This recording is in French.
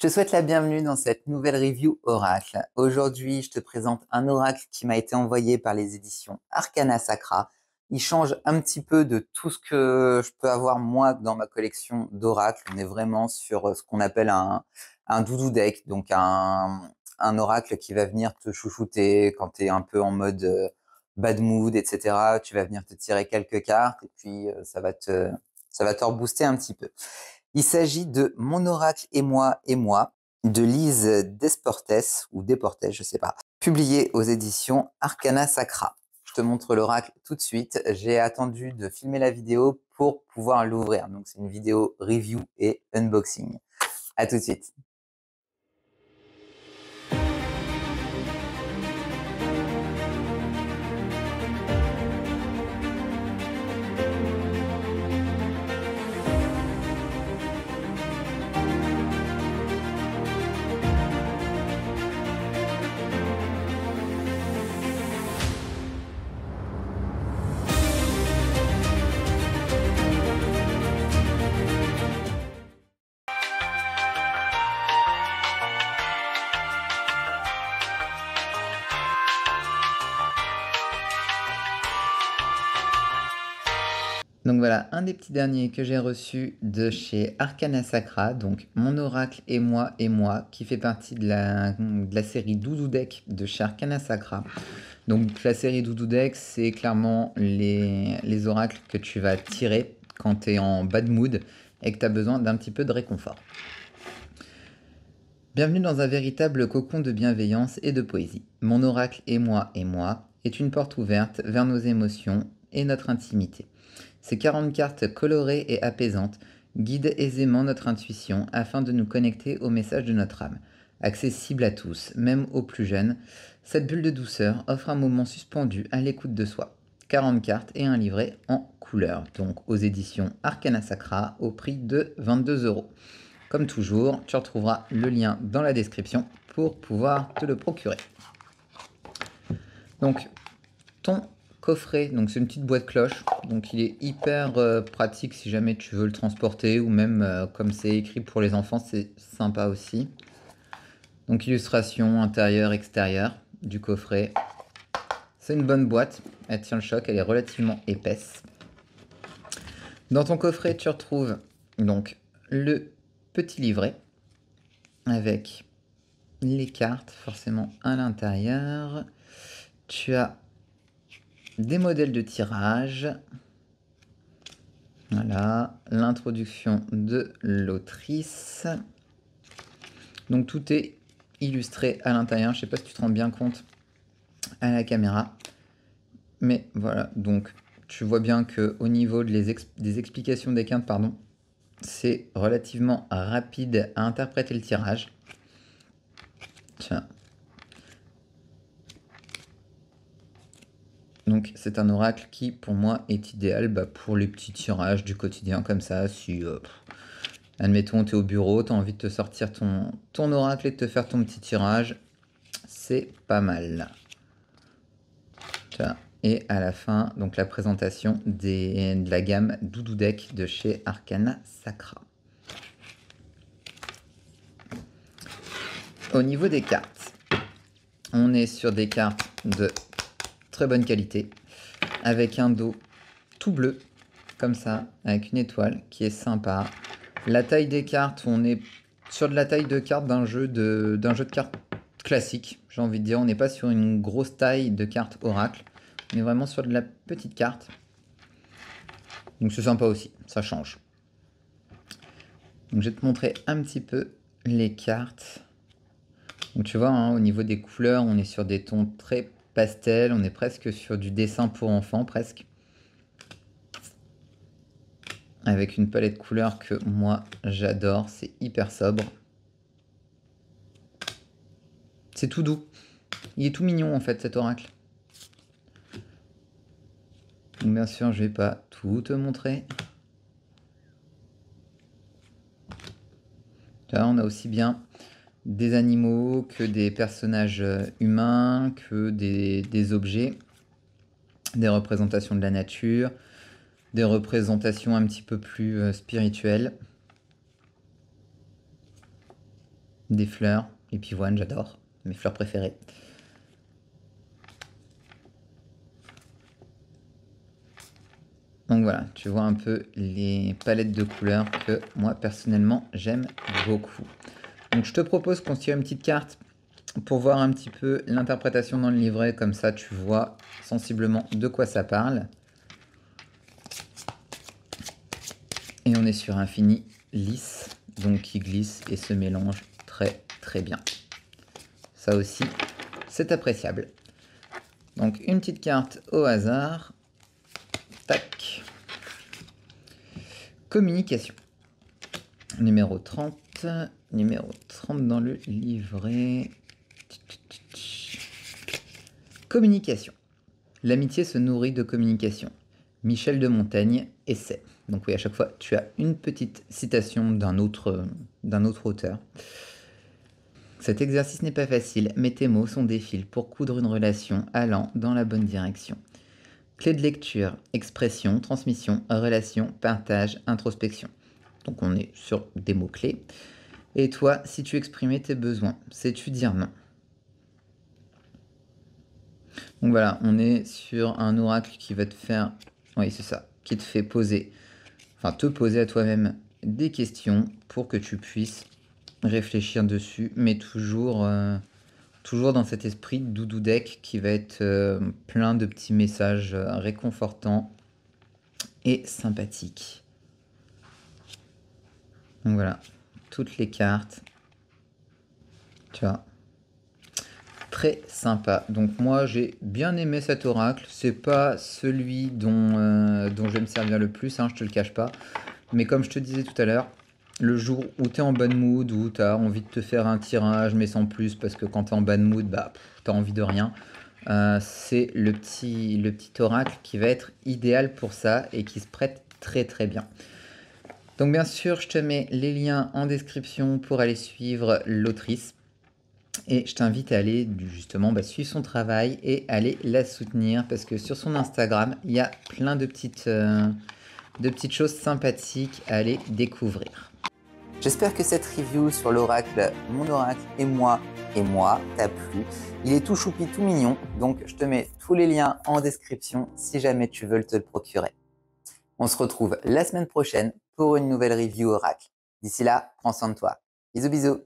Je te souhaite la bienvenue dans cette nouvelle review oracle. Aujourd'hui, je te présente un oracle qui m'a été envoyé par les éditions Arcana Sacra. Il change un petit peu de tout ce que je peux avoir moi dans ma collection d'oracles. On est vraiment sur ce qu'on appelle un doudou deck, donc un oracle qui va venir te chouchouter quand tu es un peu en mode bad mood, etc. Tu vas venir te tirer quelques cartes et puis ça va te rebooster un petit peu. Il s'agit de Mon oracle et moi de Lise Desportes ou Desportes, je sais pas, publié aux éditions Arcana Sacra. Je te montre l'oracle tout de suite. J'ai attendu de filmer la vidéo pour pouvoir l'ouvrir. Donc c'est une vidéo review et unboxing. À tout de suite. Donc voilà, un des petits derniers que j'ai reçu de chez Arcana Sacra, donc Mon oracle et moi, qui fait partie de la série Doudou Deck de chez Arcana Sacra. Donc la série Doudou Deck, c'est clairement les oracles que tu vas tirer quand tu es en bad mood et que tu as besoin d'un petit peu de réconfort. Bienvenue dans un véritable cocon de bienveillance et de poésie. Mon oracle et moi est une porte ouverte vers nos émotions et notre intimité. Ces 40 cartes colorées et apaisantes guident aisément notre intuition afin de nous connecter au message de notre âme. Accessible à tous, même aux plus jeunes, cette bulle de douceur offre un moment suspendu à l'écoute de soi. 40 cartes et un livret en couleur, donc aux éditions Arcana Sacra au prix de 22 €. Comme toujours, tu retrouveras le lien dans la description pour pouvoir te le procurer. Donc, ton coffret, donc c'est une petite boîte cloche, donc il est hyper pratique si jamais tu veux le transporter ou même comme c'est écrit pour les enfants, c'est sympa aussi. Donc illustration intérieure, extérieure du coffret. C'est une bonne boîte, elle tient le choc, elle est relativement épaisse. Dans ton coffret, tu retrouves donc le petit livret avec les cartes forcément à l'intérieur. Tu as des modèles de tirage. Voilà, l'introduction de l'autrice. Donc tout est illustré à l'intérieur. Je ne sais pas si tu te rends bien compte à la caméra. Mais voilà, donc tu vois bien qu'au niveau des explications des cartes, c'est relativement rapide à interpréter le tirage. Tiens. Donc c'est un oracle qui pour moi est idéal pour les petits tirages du quotidien comme ça. Si admettons tu es au bureau, tu as envie de te sortir ton oracle et de te faire ton petit tirage, c'est pas mal. Tiens. Et à la fin, donc la présentation de la gamme Doudou Deck de chez Arcana Sacra. Au niveau des cartes, on est sur des cartes de très bonne qualité, avec un dos tout bleu, comme ça, avec une étoile qui est sympa. La taille des cartes, on est sur de la taille de cartes d'un jeu de cartes classique, j'ai envie de dire. On n'est pas sur une grosse taille de cartes oracle, on est vraiment sur de la petite carte. Donc c'est sympa aussi, ça change. Donc je vais te montrer un petit peu les cartes. Donc tu vois, hein, au niveau des couleurs, on est sur des tons très pastel, on est presque sur du dessin pour enfants, presque. Avec une palette de couleurs que moi j'adore, c'est hyper sobre. C'est tout doux. Il est tout mignon en fait cet oracle. Donc bien sûr je vais pas tout te montrer. Là on a aussi bien des animaux que des personnages humains, que des objets, des représentations de la nature, des représentations un petit peu plus spirituelles. des fleurs, les pivoines, j'adore, mes fleurs préférées. Donc voilà, tu vois un peu les palettes de couleurs que moi personnellement j'aime beaucoup. Donc je te propose qu'on se tire une petite carte pour voir un petit peu l'interprétation dans le livret, comme ça tu vois sensiblement de quoi ça parle. Et on est sur un fini lisse, donc qui glisse et se mélange très très bien. Ça aussi, c'est appréciable. Donc une petite carte au hasard. Tac. Communication. Numéro 30. Numéro 30 dans le livret. Communication. L'amitié se nourrit de communication. Michel de Montaigne, essai. Donc oui, à chaque fois, tu as une petite citation d'un autre auteur. Cet exercice n'est pas facile, mais tes mots sont des fils pour coudre une relation allant dans la bonne direction. Clé de lecture, expression, transmission, relation, partage, introspection. Donc on est sur des mots-clés. Et toi, si tu exprimais tes besoins, sais-tu dire non? Donc voilà, on est sur un oracle qui va te faire... Oui, c'est ça, qui te fait poser, enfin te poser à toi-même des questions pour que tu puisses réfléchir dessus, mais toujours, toujours dans cet esprit de doudou deck qui va être plein de petits messages réconfortants et sympathiques. Donc voilà, toutes les cartes, tu vois, très sympa. Donc moi j'ai bien aimé cet oracle, c'est pas celui dont je vais me servir le plus, hein, je te le cache pas. Mais comme je te disais tout à l'heure, le jour où tu es en bad mood, où tu as envie de te faire un tirage, mais sans plus, parce que quand tu es en bad mood, bah, tu n'as envie de rien, c'est le petit oracle qui va être idéal pour ça et qui se prête très très bien. Donc bien sûr, je te mets les liens en description pour aller suivre l'autrice. Et je t'invite à aller justement suivre son travail et aller la soutenir parce que sur son Instagram, il y a plein de petites choses sympathiques à aller découvrir. J'espère que cette review sur l'oracle, mon oracle et moi t'a plu. Il est tout choupi, tout mignon, donc je te mets tous les liens en description si jamais tu veux te le procurer. On se retrouve la semaine prochaine pour une nouvelle review oracle. D'ici là, prends soin de toi. Bisous bisous.